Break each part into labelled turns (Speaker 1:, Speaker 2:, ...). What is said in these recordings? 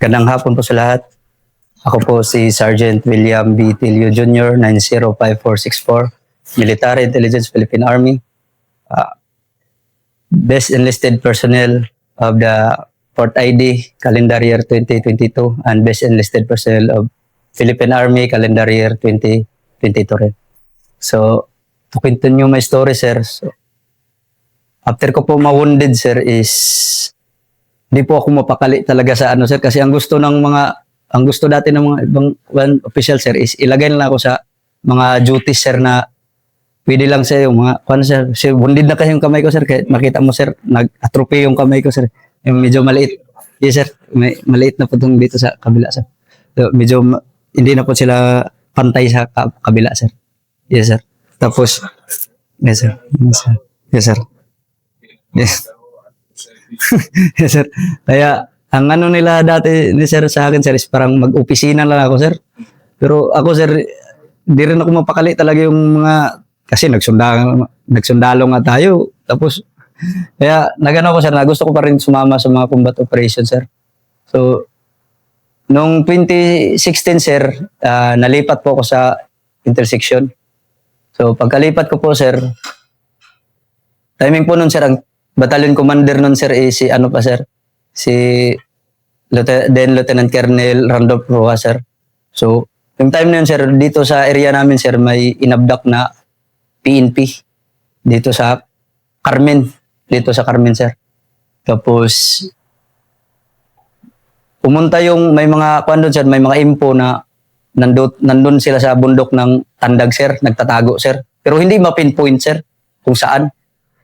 Speaker 1: Gandang hapon po sa lahat. Ako po si Sergeant William B. Tilio Jr., 905464, Military Intelligence Philippine Army, Best Enlisted Personnel of the Port ID Calendar Year 2022 and Best Enlisted Personnel of Philippine Army Calendar Year 2022 rin. So, to continue my story, sir. So, after ko po ma-wounded, sir, is di po ako mapakali talaga sa ano, sir, kasi ang gusto dati ng mga ibang official, sir, is ilagay na ako sa mga duties, sir, na pwede lang sa yung mga sir, wounded na kasi yung kamay ko, sir, kaya makita mo, sir, nag-atrophy yung kamay ko, sir, yung medyo maliit. Yes, sir, may maliit na po itong dito sa kabila, sir. So, medyo hindi na po sila pantay sa kabila, sir. Yes, sir. Tapos, yes, sir. Yes, sir. Yes, sir. Yes. Yes, sir. Kaya, ang ano nila dati ni sir sa akin, sir, is parang mag-opisina lang ako, sir. Pero ako, sir, di rin ako mapakali talaga yung mga, kasi nagsundalo nga tayo. Tapos, kaya nagano ko, sir, na gusto ko pa rin sumama sa mga combat operation, sir. So, noong 2016, sir, nalipat po ako sa intersection. So, pagkalipat ko po, sir, timing po nun, sir, ang battalion commander nun, sir, is si ano pa, sir, si Lieutenant Colonel Randolph Rojas, sir. So, yung time na yun, sir, dito sa area namin, sir, may inabduct na PNP dito sa Carmen. Dito sa Carmen, sir. Tapos, pumunta yung may mga, sir, may mga info na nandun sila sa bundok ng Tandag, sir, nagtatago, sir. Pero hindi ma-pinpoint, sir, kung saan.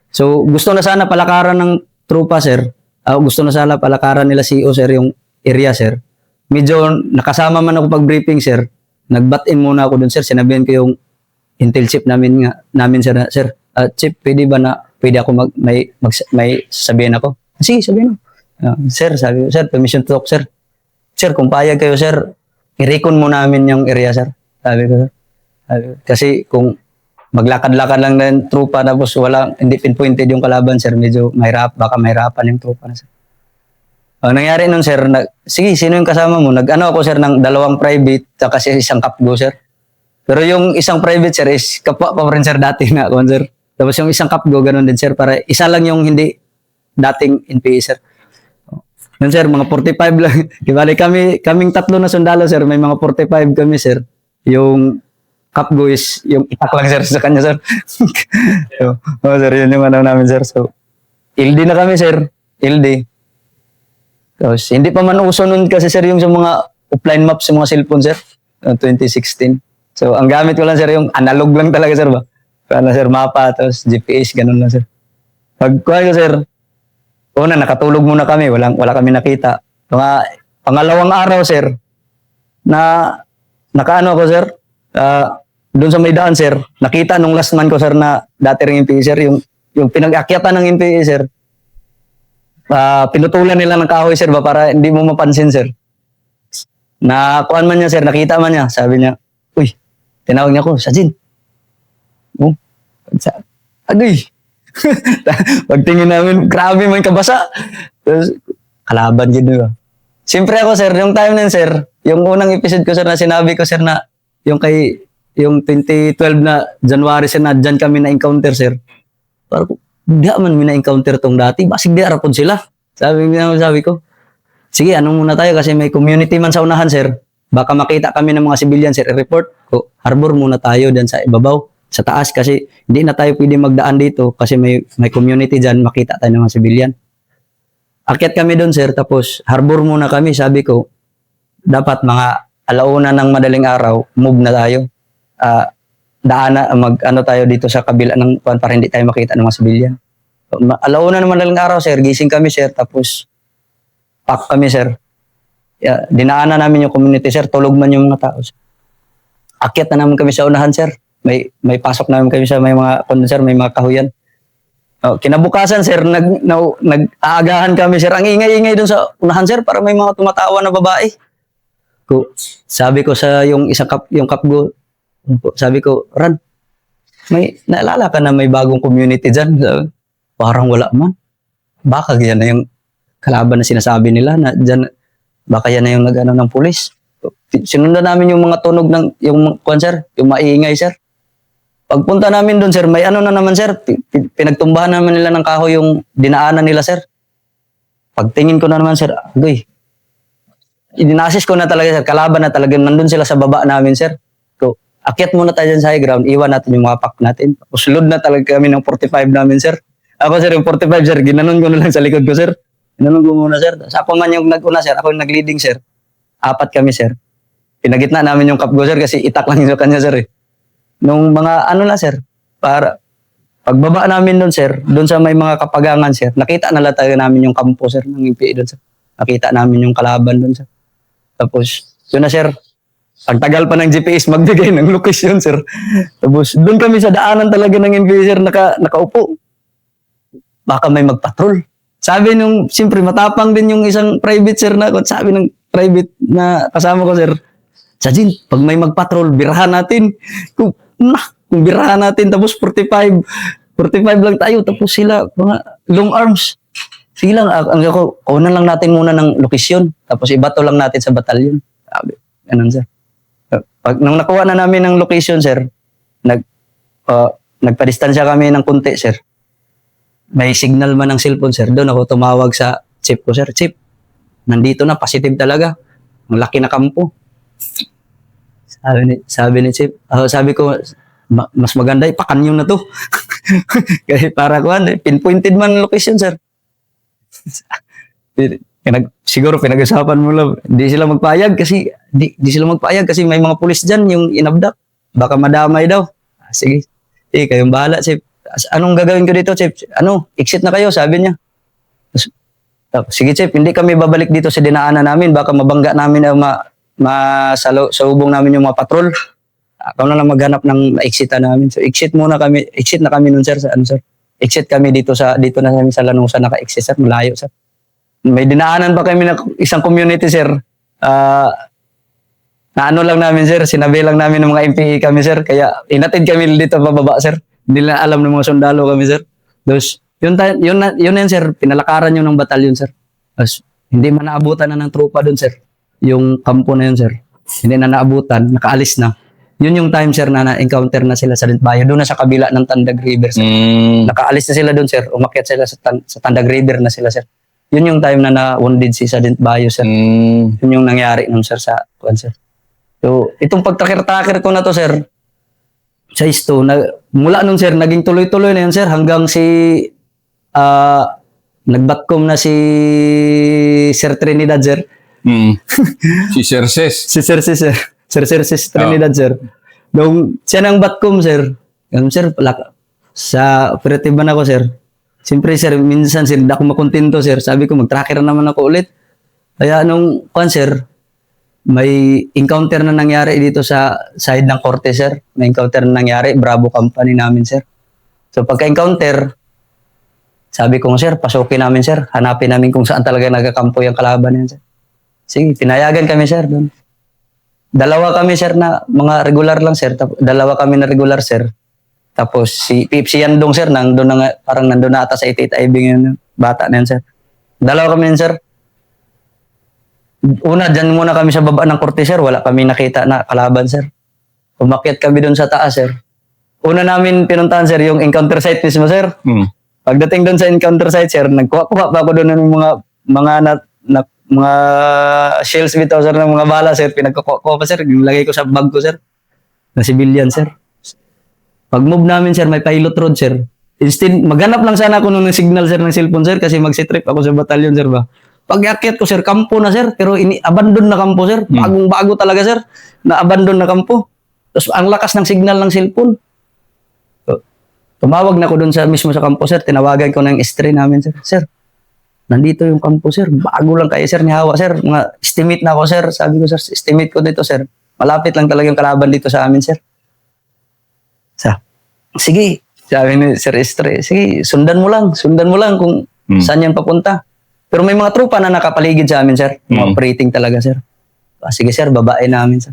Speaker 1: So, gusto na sana palakaran ng trupa, sir. Gusto na sana palakaran nila CO, sir, yung area, sir. Medyo nakasama man ako pag-briefing, sir. Nag-bat-in muna ako dun, sir. Sinabihan ko yung intel chief namin, sir, na, sir, chief, pwede ba na, pwede ako may sabihin ako? Sige, sabihin ako. Sir, sabi ko, sir, permission to talk, sir. Sir, kung payag kayo, sir, i-recon mo namin yung area, sir. Sabi ko, sir. Kasi kung maglakad-lakad lang ng trupa tapos hindi pinpointed yung kalaban, sir, medyo baka mahirapan yung trupa na, sir. Ang nangyari nun, sir, sige, sino yung kasama mo? Nag-ano ako, sir, ng 2 private kasi isang kapgo, sir. Pero yung isang private, sir, is kapwa pa rin, sir, dati na ako, sir. Tapos yung isang kapgo, ganun din, sir, para isa lang yung hindi dating NPA, sir. Yun, sir, mga 45 lang. Kibali kaming 3 na sundalo, sir, may mga 45 kami, sir. Yung kapgo is yung itak lang, sir, sa kanya, sir. So, sir, yun yung ano namin, sir. So, LD na kami, sir. LD. Tapos, hindi pa man uso nun kasi, sir, yung sa mga offline maps sa mga cellphone, sir. 2016. So, ang gamit ko lang, sir, yung analog lang talaga, sir, ba? Paano, sir, mapa, tapos GPS, ganun lang, sir. Pagkuha ko, sir, una, nakatulog muna kami. Wala kami nakita. Mga pangalawang araw, sir, nakaano ko, sir, doon sa may daan, sir, nakita nung last man ko, sir, na dati ring NPA, sir, yung pinag-akyatan ng NPA, sir, pinutulan nila ng kahoy, sir, ba, para hindi mo mapansin, sir. Nakuan man niya, sir, nakita man niya, sabi niya, uy, tinawag niya ko, Sajin. Agoy. Pagtingin namin, grabe man kabasa. Tapos, kalaban yun, diba? Siyempre ako, sir, yung time na yun, sir, yung unang episode ko, sir, na sinabi ko, sir, na yung 2012 na January, sir, na dyan kami na-encounter, sir. Parang, hindi man na-encounter tong dati. Basig di arapon sila. Sabi ko, sige, ano muna tayo kasi may community man sa unahan, sir. Baka makita kami ng mga civilian, sir. I-report ko, harbor muna tayo dyan sa ibabaw, sa taas, kasi hindi na tayo pwede magdaan dito kasi may community dyan, makita tayo ng mga civilian. Akyat kami doon, sir, tapos harbor muna kami. Sabi ko, dapat mga alauna ng madaling araw, move na tayo. Ano tayo dito sa kabila ng para hindi tayo makita ng mga civilian. Alauna ng madaling araw, sir, gising kami, sir, tapos pack kami, sir. Dinaanan namin yung community, sir, tulog man yung mga tao, sir. Akyat na naman kami sa unahan, sir. May pasok namin kami sa may mga sir, may mga kahuyan. Kinabukasan, sir, nag-aagahan kami, sir. Ang ingay-ingay doon sa unahan, sir, para may mga tumatawa na babae. Sabi ko sa yung yung kapgo, sabi ko, Ran, may naalala ka na may bagong community dyan? Parang wala man. Baka yan na yung kalaban na sinasabi nila na dyan Baka yan na yung nag-ano ng pulis. Sinundan namin yung mga tunog ng, yung kwan sir, yung maingay sir. Pagpunta namin doon sir, may ano na naman sir, pinagtumbahan naman nila ng kahoy yung dinaanan nila sir. Pagtingin ko na naman sir, agoy. Dinasis ko na talaga sir, kalaban na talaga, nandun sila sa baba namin sir. So, akyat muna tayo dyan sa high ground, iwan natin yung mga pack natin. Tapos load na talaga kami ng 45 namin sir. Ako sir, yung 45 sir, ginanon ko na lang sa likod ko sir. Ginanon ko muna sir. Tapos ako man yung nag-una sir, ako yung nag-leading sir. 4 kami sir. Pinagitna namin yung kapgo sir kasi itak lang yung kanya sir eh. Nung mga ano na sir, para pagbaba namin doon sir, doon sa may mga kapagangan sir, nakita na lang tayo namin yung kampo sir ng MPA doon sir. Nakita namin yung kalaban doon sir. Tapos, yun na sir, ang tagal pa ng GPS magbigay ng location sir. Tapos, doon kami sa daanan talaga ng MPA sir, nakaupo. Baka may magpatrol. Sabi nung, siyempre matapang din yung isang private sir na, sabi ng private na kasama ko sir, Sajin, pag may magpatrol, birahan natin. Kung birahan natin, tapos 45 lang tayo, tapos sila, mga long arms. Sige lang, ang ako, kunan lang natin muna ng lokasyon, tapos ibato lang natin sa batalyon. Sabi, ganun sir. Nung nakuha na namin ng location sir, nagpadistansya kami ng kunti sir. May signal man ng cellphone sir, doon ako tumawag sa chief ko sir. Chief, nandito na, positive talaga. Ang laki na kampo. Sabi ni Chief, sabi ko, mas maganda, ipakanyo na to. Kasi para ko, pinpointed man location, sir. Siguro pinag-usapan mo lang, di sila magpayag kasi may mga pulis dyan, yung inabdak. Baka madamay daw. Sige, kayong bahala, Chief. Anong gagawin ko dito, Chief? Exit na kayo, sabi niya. Sige, Chief, hindi kami babalik dito sa dinaanan namin, baka mabangga namin masalubong namin yung mga patrol. Ako na lang maghanap ng exita namin. So exit na kami nun sir sir. Exit kami dito na kami sa Lanusa naka-exit sir, malayo sir. May dinaanan pa kami ng isang community sir. Na ano lang namin sir, sinabi lang namin ng mga MPA kami sir, kaya inatid kami dito pababa sir. Hindi na alam ng mga sundalo kami sir. Tapos yun sir, pinalakaran yun ng batalyon sir. Tapos hindi man naabutan na ng tropa dun sir. Yung kampo na yun sir, hindi na naabutan, nakaalis na. Yun yung time sir na na-encounter na sila sa Dintbayo, doon na sa kabila ng Tandag River sir. Nakaalis na sila doon sir, umakyat sila sa Tandag River na sila sir. Yun yung time na na-wounded si sa Dintbayo sir. Yun yung nangyari nun sir sa kuwan sir. So itong pagtakir-takir ko na to sir, sa isto, mula nun sir, naging tuloy-tuloy na yun sir, hanggang nagbatcom na si Sir Trinidad sir.
Speaker 2: Si Sir Ses.
Speaker 1: Sir Trinidad sir. Nung siya nang batcom sir, sir, sa operative man ako sir. Siyempre sir, minsan sir, hindi ako makontento sir. Sabi ko, mag-tracker naman ako ulit. Kaya nung sir, may encounter na nangyari dito sa side ng korte sir. May encounter na nangyari, Bravo Company namin sir. So pagka-encounter, sabi ko sir, pasukin namin sir. Hanapin namin kung saan talaga nagakampo yung kalaban yan sir. Sige, pinayagan kami sir doon. Dalawa kami sir na mga regular lang sir. Dalawa kami na regular sir. Tapos si Yandong sir, parang nandun na ata sa 88 IB yung bata na yan sir. Dalawa kami yan sir. Una, dyan muna kami sa baba ng korte sir. Wala kami nakita na kalaban sir. Umakyat kami doon sa taas sir. Una namin pinuntahan sir yung encounter site mismo sir. Pagdating doon sa encounter site sir, nagkuha-kuha pa ako doon ng mga shells bitaw sir ng mga bala sir, pinagkukuha pa sir, nilagay ko sa bag ko sir, na civilian sir. Pag move namin sir, may pilot road sir. Instead, maghanap lang sana ako ng signal sir ng cellphone sir, kasi magsitrip ako sa batalyon sir ba. Pag-akit ko sir, kampo na sir, pero abandon na kampo sir, bagong-bago talaga sir, na abandon na kampo. Tapos ang lakas ng signal ng cellphone. Tumawag na ako doon mismo sa kampo sir, tinawagan ko ng S3 namin sir. Sir, nandito yung kampo sir, bago lang kayo sir, ni Hawa sir, mga estimate na ako sir, sabi ko sir, estimate ko dito sir, malapit lang talaga yung kalaban dito sa amin sir. Sige, sabi ni Sir Estre, sige, sundan mo lang kung saan yan papunta. Pero may mga tropa na nakapaligid sa amin sir, mga operating talaga sir. Sige sir, babae namin sir.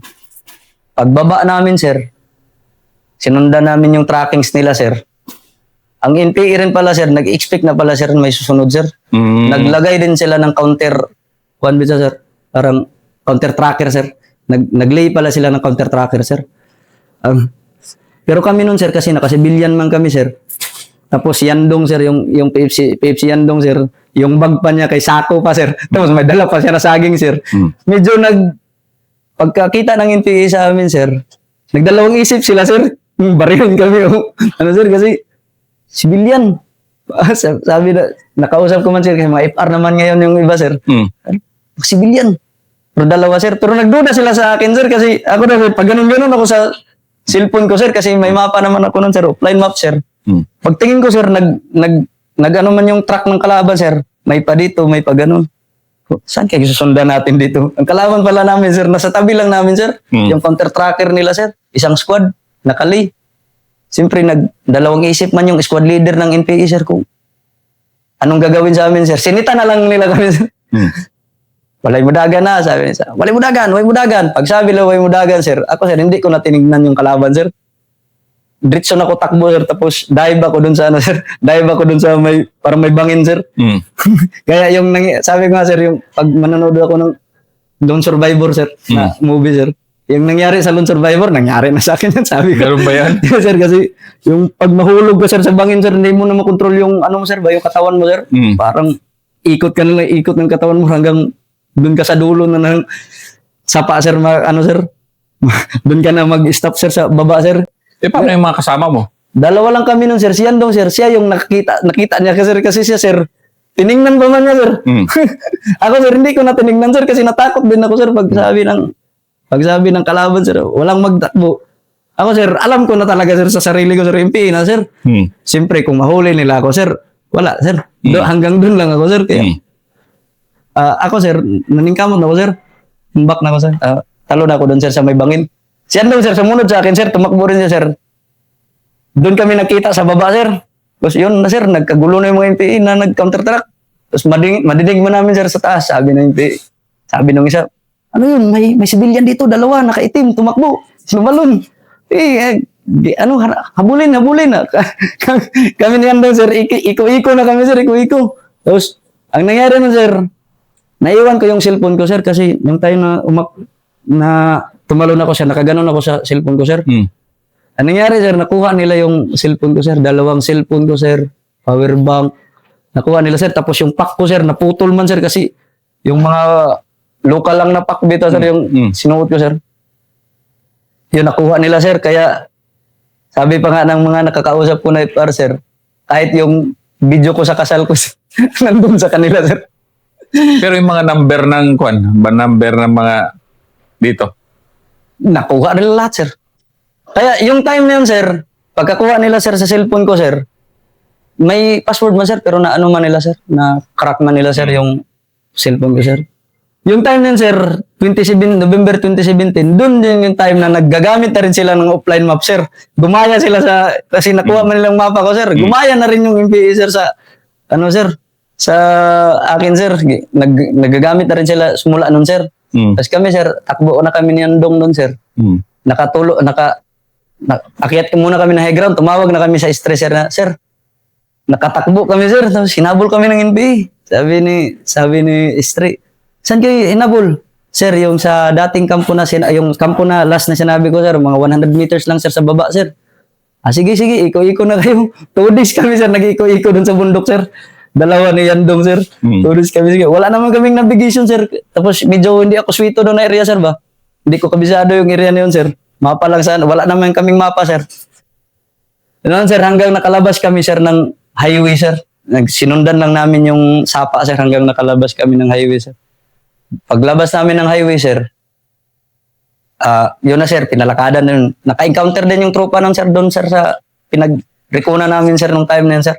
Speaker 1: Pagbaba namin sir, sinundan namin yung trackings nila sir. Ang NPA rin pala sir, nag-expect na pala sir may susunod sir. Naglagay din sila ng counter, sir, Parang counter-tracker, sir. Naglay pala sila ng counter-tracker, sir. Pero kami nun, sir, kasi naka-civilian man kami, sir. Tapos Yandong, sir, yung PFC Yandong, sir. Yung bag pa niya kay Sako pa, sir. Tapos may dala pa siya na saging, sir. Medyo pagkakita ng NPA sa amin, sir, nagdalawang isip sila, sir. Barilan kami, oh. Ano, sir, kasi civilian. Sabi na, nakausap ko man, sir, kasi mga FR naman ngayon yung iba, sir. Civilian. Pero dalawa, sir. Pero nagduda sila sa akin, sir, kasi ako na, sir, pag ganun-ganun ako sa cellphone ko, sir, kasi may mapa naman ako nun, sir, offline map, sir. Pagtingin ko, sir, nag-ano man yung truck ng kalaban, sir. May pa dito, may pa ganun. Saan kaya susundan natin dito? Ang kalaban pala namin, sir, nasa tabi lang namin, sir. Yung counter-tracker nila, sir. Isang squad, nakali. Siyempre, dalawang isip man yung squad leader ng NPA, sir, kung anong gagawin sa amin, sir. Sinita na lang nila kami, sir. Walay mudagan na, sabi niya. Walay mudagan. Pag sabi lang, walay mudagan, sir. Ako, sir, hindi ko na tinignan yung kalaban, sir. Diretso na ako takbo, sir. Tapos, dive ako dun sa, ano, sir. Dive ako dun sa parang may bangin, sir. Kaya yung, sabi ko nga, sir, yung pag manonood ako ng Lone Survivor, sir, na movie, sir. Yung nangyari sa Lone Survivor, nangyari na sa akin yan, sabi ko.
Speaker 2: Ganun ba yan?
Speaker 1: Sir, kasi yung pag mahulog ka, sir, sa bangin, sir, hindi mo na makontrol yung, ano mo, sir, ba, yung katawan mo, sir. Parang, ikot ka na lang, ikot ng katawan mo hanggang doon ka sa dulo na ng sapa, sir, ano, sir. Doon ka na mag-stop, sir, sa baba, sir.
Speaker 2: Paano yung mga kasama mo?
Speaker 1: Dalawa lang kami nun, sir. Siya daw, sir. Siya yung nakita niya kasi siya, sir. Tiningnan pa man niya, sir. Ako, sir, hindi ko na tiningnan, sir, kasi natakot din ako, sir, pagsabi ng kalaban, sir. Walang magtakbo. Ako, sir, alam ko na talaga, sir, sa sarili ko, sir, MP na, sir. Siyempre, kung mahuli nila ako, sir, wala, sir. Hanggang doon lang ako, sir. Kaya, ako, sir, naningkamot na ako, sir. Humbak na ako, sir. Talo na ako doon, sir, sa may bangin. Siya daw, sir, sumunod sa akin, sir. Tumakbo rin siya, sir. Doon kami nakita sa baba, sir. Tapos yun na, sir, nagkagulo na yung mga NPA na nag-counter-track. Tapos madidig mo namin, sir, sa taas. Sabi ng NPA. Sabi nung isa, ano yun, may civilian dito, dalawa, nakaitim, tumakbo. Sumalon. Habulin. Kami niyan daw, sir, iko-iko na kami, sir, iko-iko. Tapos, ang nangyari nun, sir, naiwan ko yung cellphone ko, sir, kasi yung time na tumalon ako, sir, nakaganon ako sa cellphone ko, sir. Ang nangyari, sir, nakuha nila yung cellphone ko, sir. Dalawang cellphone ko, sir. Power bank. Nakuha nila, sir. Tapos yung pack ko, sir, naputol man, sir, kasi yung mga local lang na pack dito, sir, yung sinuot ko, sir. Yun, nakuha nila, sir. Kaya, sabi pa nga ng mga nakakausap ko na FR, sir, kahit yung video ko sa kasal ko, sir, nandun sa kanila, sir.
Speaker 2: Pero yung mga number ng mga dito?
Speaker 1: Nakuha nila lahat, sir. Kaya yung time na yun, sir, pagkakuha nila, sir, sa cellphone ko, sir, may password man, sir, pero naano man nila, sir, na-crack man nila, sir, yung cellphone ko, sir. Yung time na yun, sir, November 2017, doon din yung time na naggagamit na rin sila ng offline map, sir. Gumaya sila kasi nakuha man nilang mapa ko, sir. Gumaya na rin yung NPA, sir, sa akin, sir. Naggagamit na rin sila simula nun, sir. Tapos kami, sir, takbo na kami ni Andong nun, sir. Akyat muna kami na high ground, tumawag na kami sa stresser na, sir, nakatakbo kami, sir, tapos hinabol kami ng NPA. Sabi ni Stray, saan kayo hinabol? Sir, yung sa dating kampo na, yung kampo na last na sinabi ko, sir, mga 100 meters lang, sir, sa baba, sir. Sige, iko-iko na kayo. 2 days kami, sir, nag-iko-iko dun sa bundok, sir. Dalawa ni Yandong, sir. 2 days kami, sige. Wala naman kaming navigation, sir. Tapos medyo hindi ako swito doon na area, sir, ba? Hindi ko kabisado yung area na yun, sir. Mapa lang saan. Wala naman kaming mapa, sir. Noon, sir, hanggang nakalabas kami, sir, ng highway, sir. Sinundan lang namin yung sapa, sir, hanggang nakalabas kami ng highway, sir. Paglabas namin ng highway, sir, yun na, sir, pinalakadan na yun. Naka-encounter din yung tropa ng, sir, doon, sir, sa pinag-recona namin, sir, nung time na yun, sir.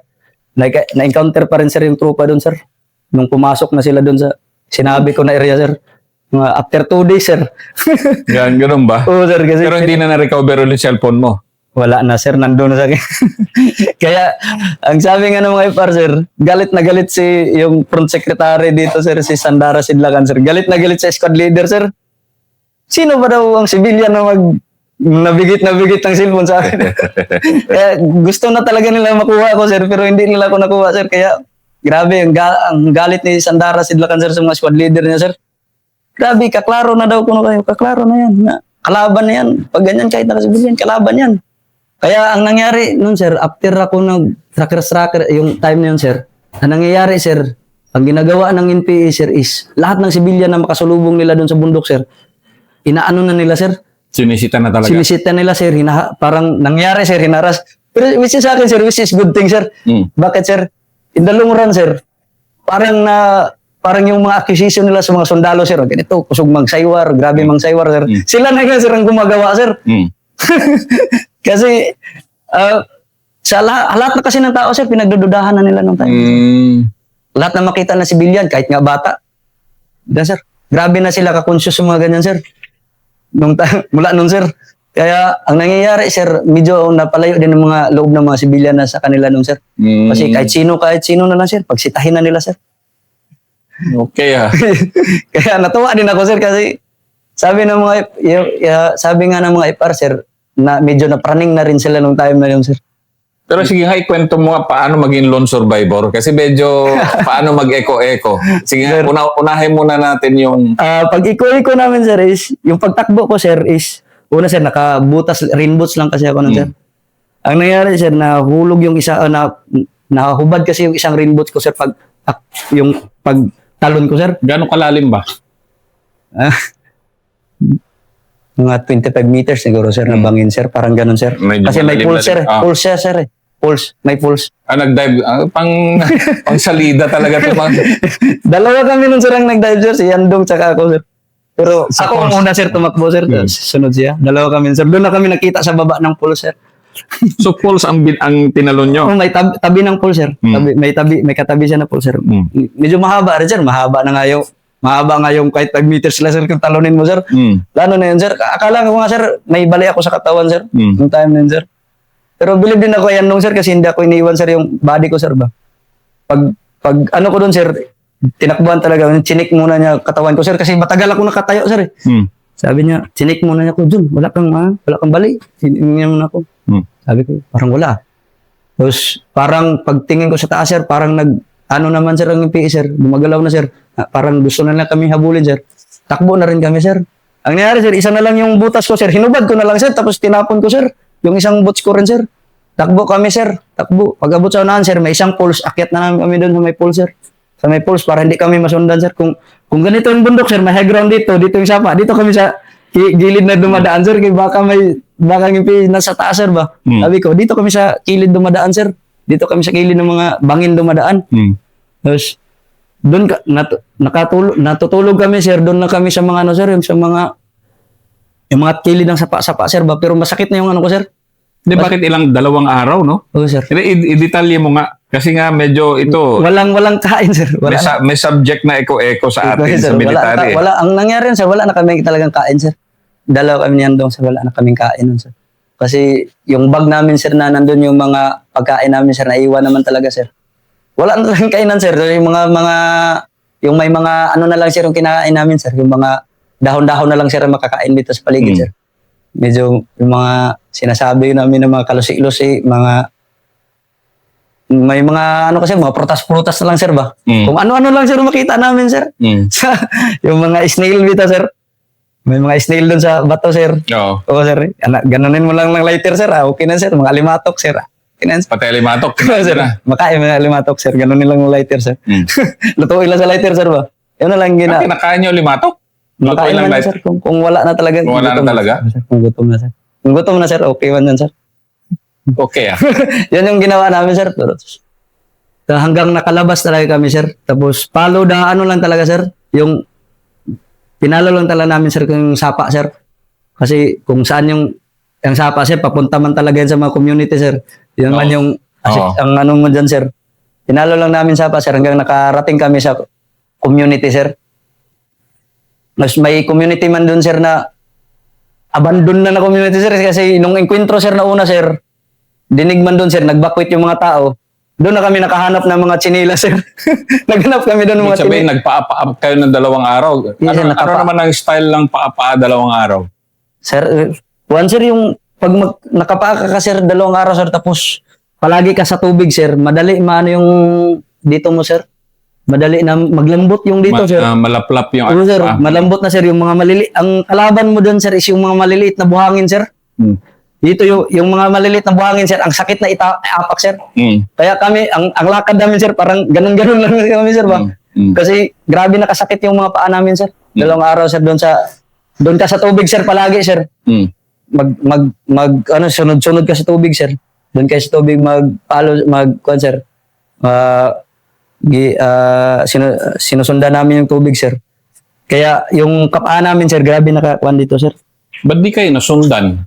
Speaker 1: Na-encounter pa rin, sir, yung tropa doon, sir. Nung pumasok na sila doon sa sinabi ko na area, sir. After 2 days, sir.
Speaker 2: Yan, ganun ba?
Speaker 1: Oo, sir. Kasi,
Speaker 2: pero hindi na na-recover ulit cellphone mo?
Speaker 1: Wala na, sir. Nandun na sa akin. Kaya, ang sabi nga ng mga FR, sir, galit na galit yung front secretary dito, sir, si Sandara Sidlacan, sir. Galit na galit sa squad leader, sir. Sino ba daw ang civilian na nabigit ng cellphone sa akin? Kaya gusto na talaga nila makuha ko, sir, pero hindi nila ako nakuha, sir. Kaya, grabe, ang galit ni Sandara Sidlacan, sir, sa mga squad leader niya, sir. Grabe, kaklaro na daw kuno kayo. Kaklaro na yan. Kalaban na yan. Pag ganyan kahit nakasibilyan, kalaban yan. Kaya ang nangyari nun, sir, after ako tracker, yung time na yun, sir, ang nangyayari, sir, ang ginagawa ng NPA, sir, is lahat ng sibilyan na makasulubong nila doon sa bundok, sir, inaano na nila, sir.
Speaker 2: Sinisita na talaga.
Speaker 1: Sinisita nila, sir. Parang nangyari, sir, hinaras. Pero which is sa akin, sir, which is good thing, sir. Bakit, sir? In the long run, sir, parang yung mga accusation nila sa mga sundalo, sir, ganito, kusog magsaywar, grabe magsaywar, sir. Sila na nga, sir, ang gumagawa, sir. Kasi, sa lahat na kasi ng tao, sir, pinagdududahan na nila nung time. Lahat na makita na sibilyan, kahit nga bata. Diyan, sir. Grabe na sila ka-conscious sa mga ganyan, sir. Mula nung, sir. Kaya, ang nangyayari, sir, medyo napalayo din ng mga loob ng mga sibilyan na sa kanila nung, sir. Kasi kahit sino na lang, sir, pagsitahin na nila, sir.
Speaker 2: Okay,
Speaker 1: Kaya natuwa din ako, sir, kasi sabi nga ng mga IPR, sir, na medyo napraning na rin sila nung time na yun, sir.
Speaker 2: Pero sige nga, ikwento mo nga paano maging lone survivor. Kasi medyo paano mag-eco-eco. Sige nga, unahin muna natin yung...
Speaker 1: Pag iko-iko namin, sir, is, yung pagtakbo ko, sir, is, una, sir, nakabutas, rain boots lang kasi ako nun, sir. Ang nangyari, sir, nahulog yung isa, nahubad kasi yung isang rain boots ko, sir, yung pagtalon ko, sir.
Speaker 2: Gano'ng kalalim ba?
Speaker 1: Mga 25 meters siguro, sir, na bangin, sir. Parang ganun, sir.
Speaker 2: Medyo
Speaker 1: Kasi may
Speaker 2: malalim
Speaker 1: pulse,
Speaker 2: na
Speaker 1: sir.
Speaker 2: din.
Speaker 1: Pulse siya, sir. Pulse. May pulse.
Speaker 2: Nag-dive. Pang salida talaga ito.
Speaker 1: Dalawa kami nun, sir, ang nag-dive, sir. Si Yandong tsaka ako, sir. Pero ako ang una, sir, tumakbo, sir. Sunod siya. Dalawa kami, sir. Doon na kami nakita sa baba ng pulse, sir.
Speaker 2: So, pulse ang tinalon nyo?
Speaker 1: May tabi ng pulse, sir. May katabi siya na pulse, sir. Medyo mahaba rin, sir. Mahaba nga yung kahit 5 meters lang, sir, kung talonin mo, sir. Lalo na yun, sir. Akala ko nga, sir, may bali ako sa katawan, sir. Yung time na yun, sir. Pero believe din ako yan nung, sir, kasi hindi ako iniwan, sir, yung body ko, sir, ba? Pag ano ko dun, sir, tinakbuhan talaga. Chinik muna niya katawan ko, sir, kasi matagal ako nakatayo, sir. Sabi niya, chinik muna niya ako, Jun, wala kang bali. Hiningin mo na ako. Sabi ko, parang wala. Tapos, parang pagtingin ko sa taas, sir, parang ano naman, sir, ang NPA, sir, gumagalaw na, sir. Parang gusto na lang kami habulin, sir. Takbo na rin kami, sir. Ang nangyari, sir, isa na lang yung butas ko, sir. Hinubad ko na lang, sir, tapos tinapon ko, sir. Yung isang boots ko rin, sir. Takbo kami, sir. Takbo. Pag abot sa unahan, sir, may isang pulse. Akyat na namin kami doon sa may pulse, sir. Sa may pulse, para hindi kami masundan, sir. Kung ganito yung bundok, sir, may high ground dito yung sapa. Dito kami sa gilid na dumadaan, sir. Kaya baka yung nasa taas, sir, ba? Sabi ko, dito kami sa kilid dumadaan, sir. Dito kami sa kilid ng mga bangin dumadaan. Tapos, doon natutulog kami, sir. Doon na kami sa mga sir, yung mga kilid ng sapa, sir, ba? Pero masakit na yung ko, sir.
Speaker 2: Di bakit dalawang araw, no?
Speaker 1: Oo, sir.
Speaker 2: I-detalye mo nga. Kasi nga medyo ito...
Speaker 1: Walang kain, sir.
Speaker 2: May subject na eco-eco sa atin,
Speaker 1: sir,
Speaker 2: sa military.
Speaker 1: Ang nangyari, sir, wala na kami talagang kain, sir. Dalawa kami niyan doon, sir. Wala na kaming kain, sir. Kasi yung bag namin, sir, na nandun yung mga pagkain namin, sir, naiwan naman talaga, sir. Wala na talagang kainan, sir. Yung may mga ano na lang, sir, yung kinakain namin, sir. Yung mga dahon-dahon na lang, sir, ang makakain dito sa paligid, sir. Medyo yung mga sinasabi namin ng mga kalusi-lusi, may mga kasi mga prutas-prutas na lang, sir, ba? Kung ano-ano lang, sir, makita namin, sir. Yung mga snail dito, sir. May mga snail doon sa bato, sir. Oo, sir. Ganunin mo lang ng lighter, sir. Okay na, sir. Mga limatok, sir.
Speaker 2: Pati limatok.
Speaker 1: Sir, makain mga limatok, sir. Ganunin lang ng lighter, sir. Lutuin lang sa lighter, sir, ba? Yun na lang
Speaker 2: Kinakain nyo limatok?
Speaker 1: Makain lang, sir. Kung wala na talaga.
Speaker 2: Kung wala na talaga?
Speaker 1: Kung gutom na, sir. Kung gutom na, sir, okay man yan, sir.
Speaker 2: Okay,
Speaker 1: Yan yung ginawa namin, sir. Pero, hanggang nakalabas talaga kami, sir. Tapos, follow na lang talaga, sir. Yung, pinalo lang talaga namin, sir, yung sapa, sir. Kasi, kung saan yung sapa, sir, papunta man talaga yan sa mga community, sir. Yun man yung, ang ano mo dyan, sir. Pinalo lang namin sapa, sir, hanggang nakarating kami sa community, sir. Mas may community man dun, sir, na abandon na community, sir. Kasi nung enkwentro, sir, na una, sir, dinig man dun, sir, nagbakwit yung mga tao. Doon na kami nakahanap ng mga chinila, sir. Naghanap kami doon ng mga
Speaker 2: chinila. Nagpa-up kayo ng 2 araw.
Speaker 1: Yes, sir,
Speaker 2: ano naman ang style ng pa-2 araw?
Speaker 1: Sir, sir, yung pag nakapaa ka, sir, 2 araw, sir, tapos palagi ka sa tubig, sir, madali maano yung dito mo, sir. madali na maglambot yung dito, sir.
Speaker 2: Malaplap yung
Speaker 1: Oo, sir. Malambot na, sir. Yung mga maliliit. Ang kalaban mo doon, sir, is yung mga maliliit na buhangin, sir.
Speaker 2: Mm.
Speaker 1: Dito yung mga maliliit na buhangin, sir. Ang sakit na apak, sir.
Speaker 2: Mm.
Speaker 1: Kaya kami, ang lakad namin, sir, parang ganun-ganun lang kami, sir, ba? Kasi grabe nakasakit yung mga paa namin, sir. Dalawang araw, sir, doon ka sa tubig, sir, palagi, sir.
Speaker 2: Mm.
Speaker 1: Sunod-sunod ka sa tubig, sir. Doon kayo sa tubig sir. Sinusundan namin yung tubig, sir. Kaya yung kapaan namin, sir, grabe nakakuan dito, sir.
Speaker 2: Ba't di kayo nasundan?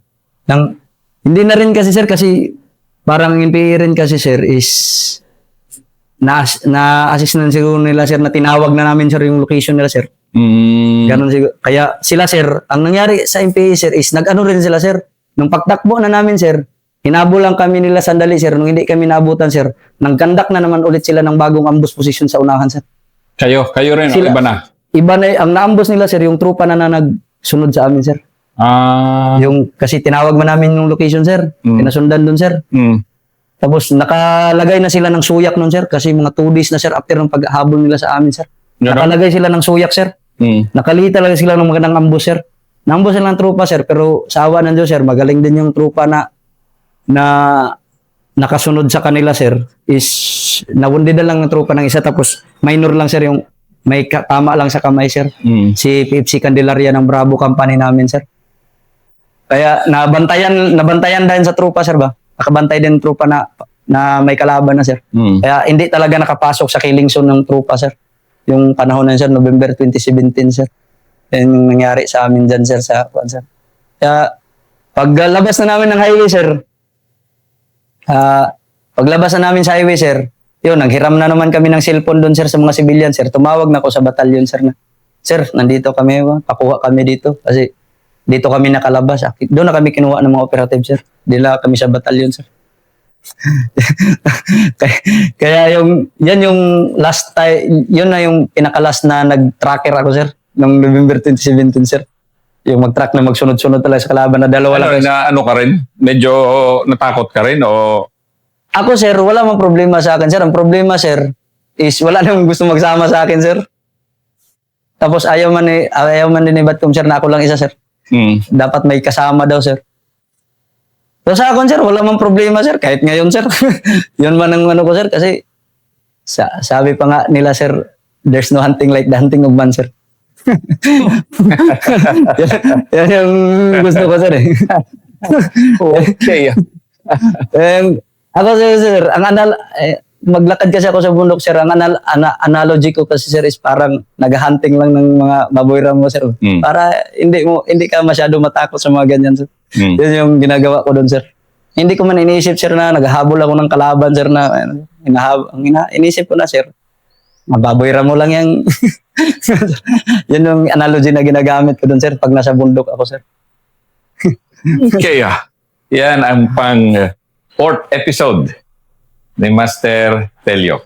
Speaker 1: Hindi na rin kasi, sir, kasi parang NPA rin kasi, sir, is na-assist na siguro nila, sir, na tinawag na namin, sir, yung location nila, sir. Ganon siguro. Kaya sila, sir, ang nangyari sa NPA, sir, is nag-ano rin sila, sir. Nung pagtakbo na namin, sir, hinabol lang kami nila sandali, sir. Nung hindi kami nabutan, sir, nagkandak na naman ulit sila ng bagong ambush position sa unahan, sir.
Speaker 2: Kayo rin,
Speaker 1: Sila-
Speaker 2: iba na.
Speaker 1: Iba na, ang naambos nila, sir, yung trupa na nagsunod sa amin, sir. Kasi tinawag man namin yung location, sir. Pinasundan dun, sir. Tapos nakalagay na sila ng suyak nun, sir. Kasi mga 2 days na, sir, after ng paghabol nila sa amin, sir.
Speaker 2: Ganon?
Speaker 1: Nakalagay sila ng suyak, sir. Nakali talaga sila ng magandang ambush, sir. Naambos sila ng trupa, sir. Pero sa awa ng Diyos, sir, magaling din yung trupa na nakasunod sa kanila, sir. Is nawundid na lang ng trupa ng isa. Tapos minor lang, sir, yung may tama lang sa kamay, sir. Si PFC Candelaria ng Bravo Company namin, sir. Kaya nabantayan din sa trupa, sir, ba? Nakabantay din ng trupa na may kalaban na, sir. Kaya hindi talaga nakapasok sa killing zone ng trupa, sir. Yung panahon na, sir, November 2017, sir. Yan yung nangyari sa amin dyan, sir, sa kuwan, sir. Kaya paglabas na namin ng highway, sir, paglabas na namin sa highway, sir, yun, naghiram na naman kami ng cellphone doon, sir, sa mga civilian, sir. Tumawag na ako sa batalyon, sir, na, sir, nandito kami, pakuha kami dito. Kasi dito kami nakalabas. Doon na kami kinuha ng mga operative, sir. Dila kami sa batalyon, sir. Kaya yan yung last time, yun na yung pinaka-last na nag-tracker ako, sir, noong November 2017, sir. Yung mag-track na magsunod-sunod talaga sa kalaban na dalawa lang.
Speaker 2: Ano ka rin? Medyo natakot ka rin o...
Speaker 1: Ako, sir, wala mang problema sa akin, sir. Ang problema, sir, is wala namang gusto magsama sa akin, sir. Tapos ayaw man din ni Batcom, sir, na ako lang isa, sir. Dapat may kasama daw, sir. So sa akin, sir, wala mang problema, sir. Kahit ngayon, sir. Yun man ang ano ko, sir. Kasi sabi pa nga nila, sir, there's no hunting like the hunting of man, sir. yan yung gusto ko, sir.
Speaker 2: Okay.
Speaker 1: Ako, sir, maglakad kasi ako sa bundok, sir. Ang analogy ko kasi, sir, is parang nag-hunting lang ng mga baboy ramo, sir. Para hindi ka masyado matakot sa mga ganyan, sir. Yun yung ginagawa ko doon, sir. Hindi ko man iniisip, sir, na naghahabol ako ng kalaban, sir, na inisip ko na, sir, mababoy ramo lang yung yun yung analogy na ginagamit ko doon, sir, pag nasa bundok ako, sir.
Speaker 2: Okay. Yan ang pang 4th episode ni Master Telio.